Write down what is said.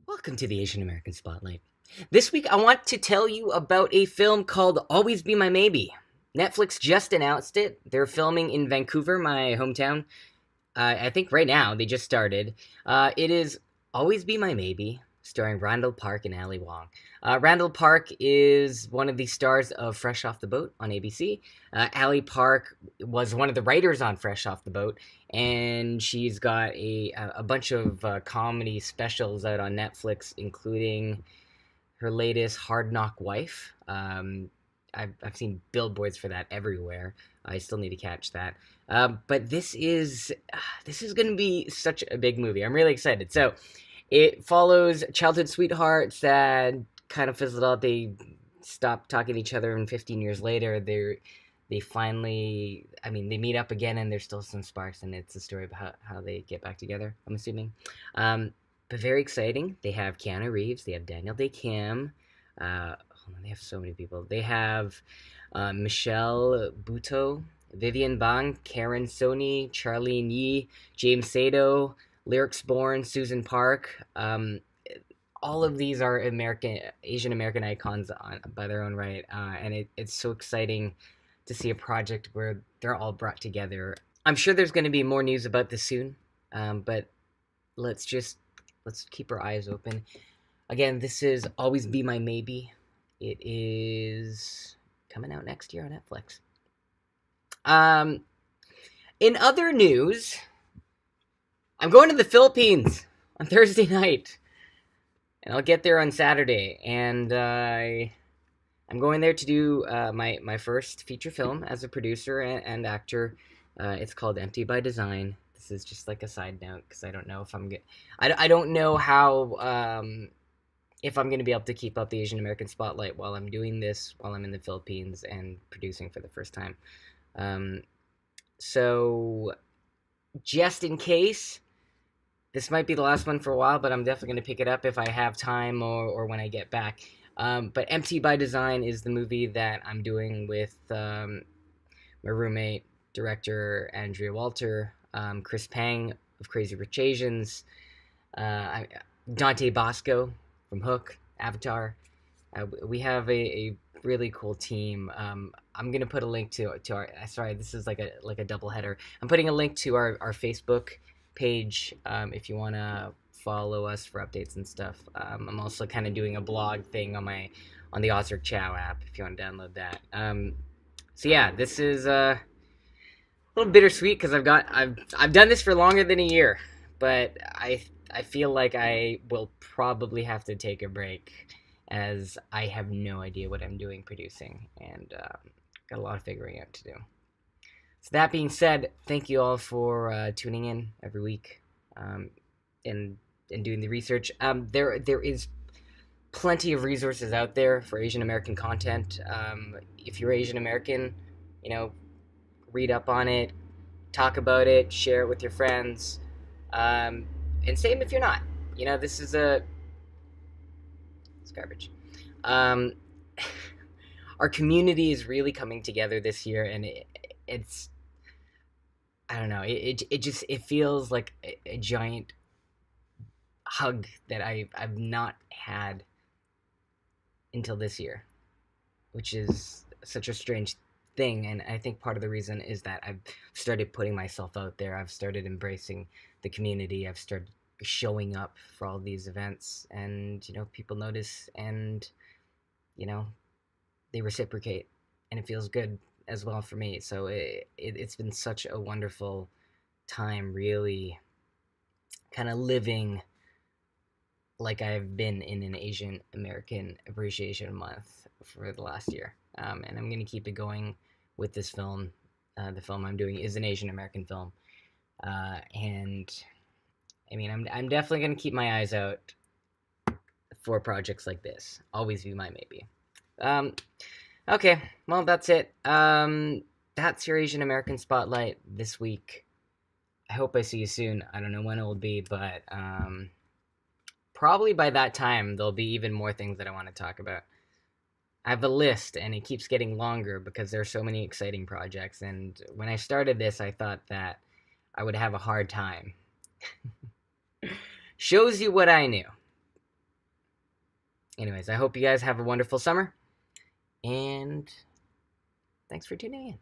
Welcome to the Asian American Spotlight. This week I want to tell you about a film called Always Be My Maybe. Netflix just announced it. They're filming in Vancouver, my hometown. I think right now they just started. It is Always Be My Maybe, starring Randall Park and Ali Wong. Randall Park is one of the stars of Fresh Off the Boat on ABC. Ali Park was one of the writers on Fresh Off the Boat, and she's got a bunch of comedy specials out on Netflix, including her latest Hard Knock Wife. I've seen billboards for that everywhere. I still need to catch that. But this is going to be such a big movie. I'm really excited. So it follows childhood sweethearts that kind of fizzled out. They stopped talking to each other, and 15 years later, they finally, they meet up again, and there's still some sparks, and it's a story about how they get back together, I'm assuming. But very exciting. They have Keanu Reeves, they have Daniel Day Kim, they have so many people. They have Michelle Buteau, Vivian Bang, Karan, Soni, Charlyne Yi, James Saito, Lyrics Born, Susan Park. All of these are Asian American icons by their own right, and it's so exciting to see a project where they're all brought together. I'm sure there's going to be more news about this soon, but let's keep our eyes open. Again, this is Always Be My Maybe. It is coming out next year on Netflix. In other news, I'm going to the Philippines on Thursday night, and I'll get there on Saturday, and I'm going there to do my first feature film as a producer and actor. It's called Empty by Design. This is just like a side note because I don't know if I don't know how if I'm going to be able to keep up the Asian American spotlight while I'm doing this, while I'm in the Philippines and producing for the first time. So just in case, this might be the last one for a while, but I'm definitely going to pick it up if I have time or when I get back. But Empty by Design is the movie that I'm doing with my roommate, director Andrea Walter, Chris Pang of Crazy Rich Asians, Dante Bosco from Hook, Avatar. We have a really cool team. I'm gonna put a link to our. Sorry, this is like a double header. I'm putting a link to our Facebook page if you wanna follow us for updates and stuff. I'm also kind of doing a blog thing on the Osric Chau app if you want to download that. So yeah, this is a little bittersweet because I've done this for longer than a year, but I feel like I will probably have to take a break as I have no idea what I'm doing producing, and got a lot of figuring out to do. So that being said, thank you all for tuning in every week and doing the research. There is plenty of resources out there for Asian American content. If you're Asian American, read up on it, talk about it, share it with your friends, and same if you're not. This is it's garbage. Our community is really coming together this year, and it's I don't know. It feels like a giant hug that I've not had until this year, which is such a strange thing. And I think part of the reason is that I've started putting myself out there. I've started embracing the community. I've started showing up for all these events, and people notice, and they reciprocate, and it feels good as well for me. So it's been such a wonderful time, really kind of living like I've been in an Asian American Appreciation Month for the last year. And I'm going to keep it going with this film. The film I'm doing is an Asian American film. And I'm definitely going to keep my eyes out for projects like this. Always Be My Maybe. Okay, well, that's it. That's your Asian American Spotlight this week. I hope I see you soon. I don't know when it will be, but probably by that time, there'll be even more things that I want to talk about. I have a list, and it keeps getting longer because there are so many exciting projects. And when I started this, I thought that I would have a hard time. Shows you what I knew. Anyways, I hope you guys have a wonderful summer, and thanks for tuning in.